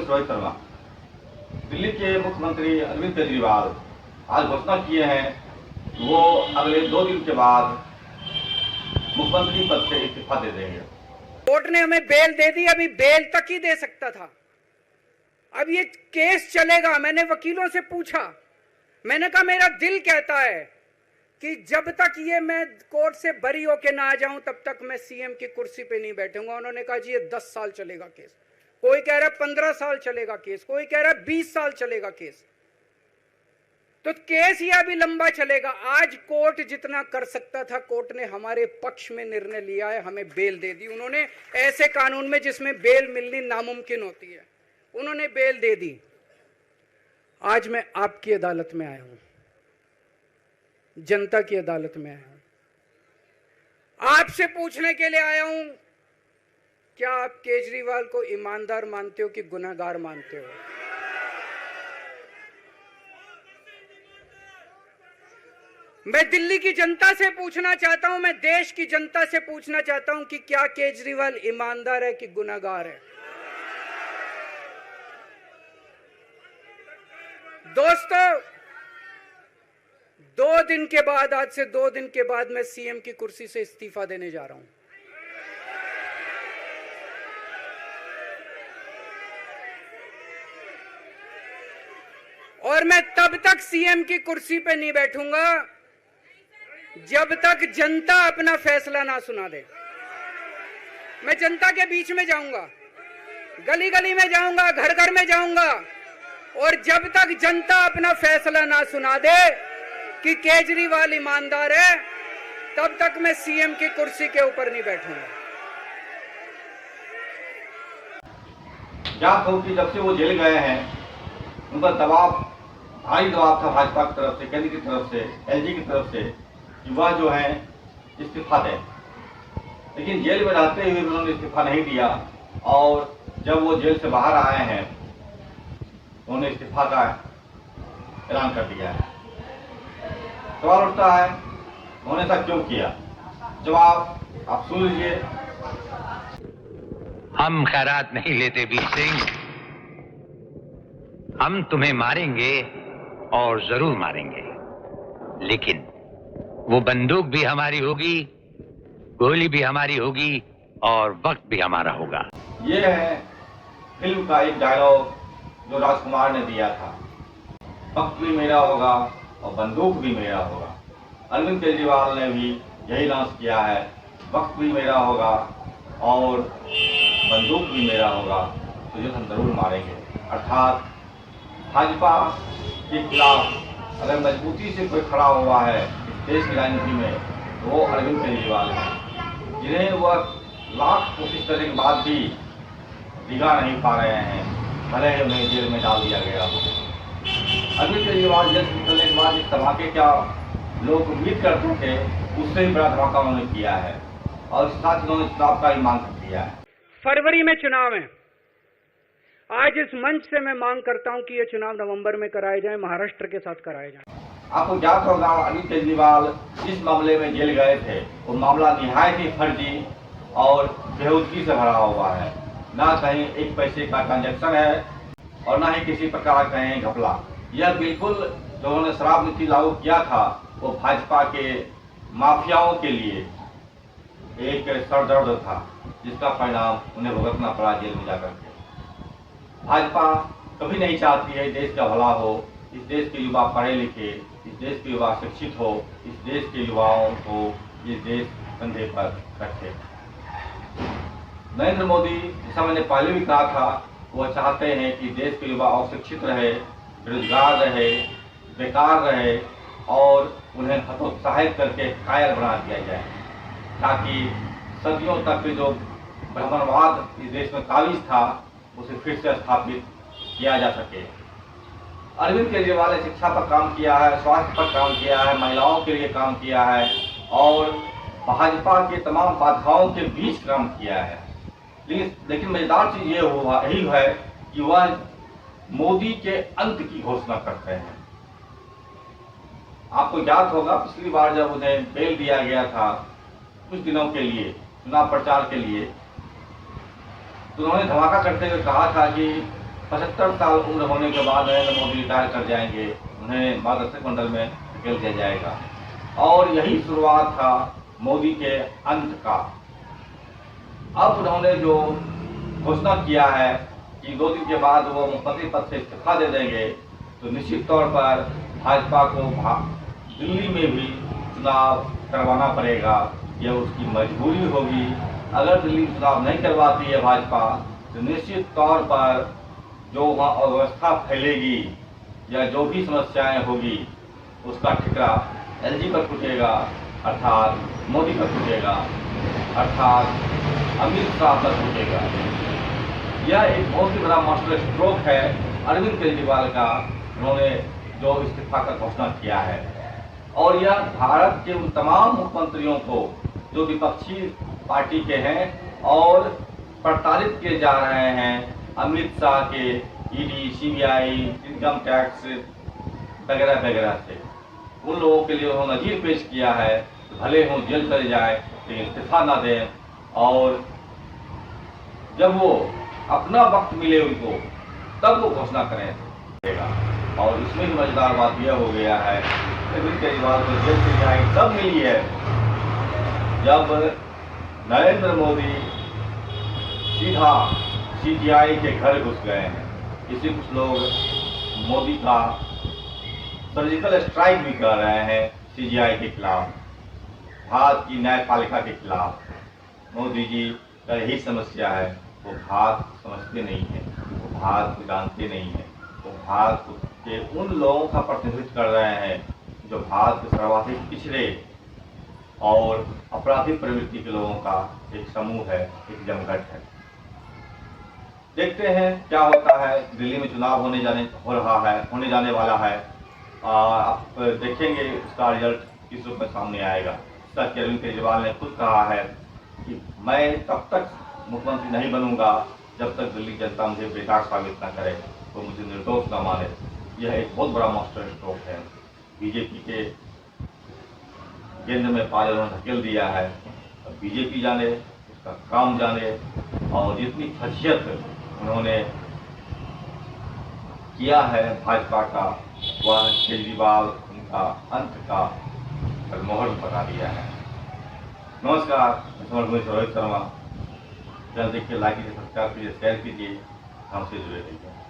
Journalist Rohit Sharma. Delhi के मुख्यमंत्री अरविंद केजरीवाल आज घोषणा किए हैं वो अगले 2 दिन के बाद मुख्यमंत्री पद से इस्तीफा दे देंगे। कोर्ट ने हमें बेल दे दी, अभी बेल तक ही दे सकता था। अब ये केस चलेगा। मैंने वकीलों से पूछा, मैंने कहा मेरा दिल कहता है कि जब तक ये मैं कोर्ट से बरी होके ना आ जाऊं तब तक मैं सीएम की कुर्सी पे नहीं बैठूंगा। उन्होंने कहा जी ये 10 साल चलेगा केस, कोई कह रहा है 15 साल चलेगा केस, कोई कह रहा है 20 साल चलेगा केस। तो केस ये अभी लंबा चलेगा। आज कोर्ट जितना कर सकता था, कोर्ट ने हमारे पक्ष में निर्णय लिया है, हमें बेल दे दी। उन्होंने ऐसे कानून में जिसमें बेल मिलनी नामुमकिन होती है, उन्होंने बेल दे दी। आज मैं आपकी अदालत में आया हूं, जनता की अदालत में आया हूं, आपसे पूछने के लिए आया हूं, क्या आप केजरीवाल को ईमानदार मानते हो कि गुनहगार मानते हो? मैं दिल्ली की जनता से पूछना चाहता हूं, मैं देश की जनता से पूछना चाहता हूं कि क्या केजरीवाल ईमानदार है कि गुनहगार है? दोस्तों, 2 दिन के बाद, आज से 2 दिन के बाद मैं सीएम की कुर्सी से इस्तीफा देने जा रहा हूं। और मैं तब तक सीएम की कुर्सी पे नहीं बैठूंगा जब तक जनता अपना फैसला ना सुना दे। मैं जनता के बीच में जाऊंगा, गली गली में जाऊंगा, घर घर में जाऊंगा, और जब तक जनता अपना फैसला ना सुना दे कि केजरीवाल ईमानदार है, तब तक मैं सीएम की कुर्सी के ऊपर नहीं बैठूंगा। क्या कहूं कि जब से वो जेल गए हैं उन पर दबाव, भारी दबाव था भाजपा की तरफ से, केंद्र की तरफ से, एलजी की तरफ से कि वह जो है इस्तीफा दें। लेकिन जेल में रहते हुए उन्होंने इस्तीफा नहीं दिया, और जब वो जेल से बाहर आए हैं उन्होंने इस्तीफा का ऐलान कर दिया है। सवाल उठता है उन्होंने ऐसा क्यों किया? जवाब आप सुन लीजिए। हम खैरात नहीं लेते वीर सिंह, हम तुम्हें मारेंगे और जरूर मारेंगे, लेकिन वो बंदूक भी हमारी होगी, गोली भी हमारी होगी, और वक्त भी हमारा होगा। ये है फिल्म का एक डायलॉग जो राजकुमार ने दिया था, वक्त भी मेरा होगा और बंदूक भी मेरा होगा। अरविंद केजरीवाल ने भी यही लॉन्च किया है, वक्त भी मेरा होगा और बंदूक भी मेरा होगा, तुझे हम जरूर मारेंगे। अर्थात भाजपा के खिलाफ अगर मजबूती से कोई खड़ा हुआ है इस देश की राजनीति में तो वो अरविंद केजरीवाल है, जिन्हें वह लाख कोशिश करने के बाद भी दिखा नहीं पा रहे हैं, भले ही उन्हें जेल में डाल दिया गया हो। अरविंद केजरीवाल जेल से निकलने के बाद इस धमाके का लोग उम्मीद करते थे, उससे भी बड़ा धमाका उन्होंने किया है, और साथ ही उन्होंने चुनाव का भी मांग कर दिया है। फरवरी में चुनाव है। आज इस मंच से मैं मांग करता हूं कि ये चुनाव नवंबर में कराए जाएं, महाराष्ट्र के साथ कराए जाएं। आपको ज्ञात होगा अरविंद केजरीवाल जिस मामले में जेल गए थे वो मामला निहायत ही फर्जी और बेहूदगी से भरा हुआ है। ना कहीं 1 पैसे का ट्रांजैक्शन है और ना ही किसी प्रकार का कहीं घपला। यह बिल्कुल जो उन्होंने शराब नीति लागू किया था वो भाजपा के माफियाओं के लिए एक सरदर्द था, जिसका परिणाम उन्हें भुगतना पड़ा जेल में जाकर के। भाजपा कभी नहीं चाहती है देश का भला हो, इस देश के युवा पढ़े लिखे, इस देश के युवा शिक्षित हो, इस देश के युवाओं को ये देश कंधे पर रखे। नरेंद्र मोदी, जैसा मैंने पहले भी कहा था, वो चाहते हैं कि देश के युवा अशिक्षित रहे, बेरोजगार रहे, बेकार रहे, और उन्हें हतोत्साहित करके कायर बना दिया जाए, ताकि सदियों तक जो ब्राह्मणवाद इस देश में काबिज था उसे फिर से स्थापित किया जा सके। अरविंद केजरीवाल ने शिक्षा पर काम किया है, स्वास्थ्य पर काम किया है, महिलाओं के लिए काम किया है, और भाजपा के तमाम बाधाओं के बीच काम किया है। लेकिन मजेदार चीज ये यही है कि वह मोदी के अंत की घोषणा करते हैं। आपको याद होगा पिछली बार जब उन्हें बेल दिया गया था कुछ दिनों के लिए चुनाव प्रचार के लिए, तो उन्होंने धमाका करते हुए कहा था कि 75 साल उम्र होने के बाद नरेंद्र मोदी रिटायर कर जाएंगे, उन्हें मार्गदर्शक मंडल में धकेल दिया जाएगा। और यही शुरुआत था मोदी के अंत का। अब उन्होंने जो घोषणा किया है कि 2 दिन के बाद वो मुख्यमंत्री पद से इस्तीफा दे देंगे, तो निश्चित तौर पर भाजपा को दिल्ली में भी चुनाव करवाना पड़ेगा। यह उसकी मजबूरी होगी। अगर दिल्ली चुनाव नहीं करवाती है भाजपा, तो निश्चित तौर पर जो वहाँ अव्यवस्था फैलेगी या जो भी समस्याएं होगी, उसका ठिकरा एलजी पर टूटेगा, अर्थात मोदी पर टूटेगा, अर्थात अमित शाह पर टूटेगा। यह एक बहुत ही बड़ा मास्टर स्ट्रोक है अरविंद केजरीवाल का, उन्होंने जो इस्तीफा का घोषणा किया है। और यह भारत के उन तमाम मुख्यमंत्रियों को जो विपक्षी पार्टी के हैं और प्रताड़ित किए जा रहे हैं, अमित शाह के ईडी, सीबीआई, इनकम टैक्स वगैरह वगैरह से, उन लोगों के लिए उन्होंने नजीर पेश किया है। भले हों जेल चले जाए, लेकिन इस्तीफा ना दें, और जब वो अपना वक्त मिले उनको, तब वो घोषणा करें। और इसमें भी मजेदार बात यह हो गया है कि अरविंद केजरीवाल को जेल से रिहाई तब मिली है जब नरेंद्र मोदी सीधा सीबीआई के घर घुस गए हैं। इसी कुछ लोग मोदी का सर्जिकल स्ट्राइक भी कर रहे हैं सीबीआई के खिलाफ, भारत की न्यायपालिका के खिलाफ। मोदी जी का यही समस्या है, वो भारत समझते नहीं है, वो भारत को जानते नहीं है, वो भारत के उन लोगों का प्रतिनिधित्व कर रहे हैं जो भारत के सर्वाधिक पिछड़े और आपराधिक प्रवृत्ति के लोगों का एक समूह है, एक जमघट है। देखते हैं क्या होता है। दिल्ली में चुनाव होने जाने वाला है। आप देखेंगे उसका रिजल्ट किस रूप में सामने आएगा। सच अरविंद केजरीवाल ने खुद कहा है कि मैं तब तक मुख्यमंत्री नहीं बनूंगा जब तक दिल्ली जनता मुझे बेकार साबित न करे, तो मुझे निर्दोष न माने। यह एक बहुत बड़ा मास्टर स्ट्रोक है। बीजेपी के केंद्र में पाले उन्होंने धकेल दिया है। अब बीजेपी जाने, उसका काम जाने, और जितनी फजीयत उन्होंने किया है भाजपा का, वह केजरीवाल उनका अंत का मोहर बता दिया है। नमस्कार, मैं रोहित शर्मा। चैनल देखिए, लाइक कीजिए, सब्सक्राइब कीजिए, शेयर कीजिए, हमसे जुड़े रहिए।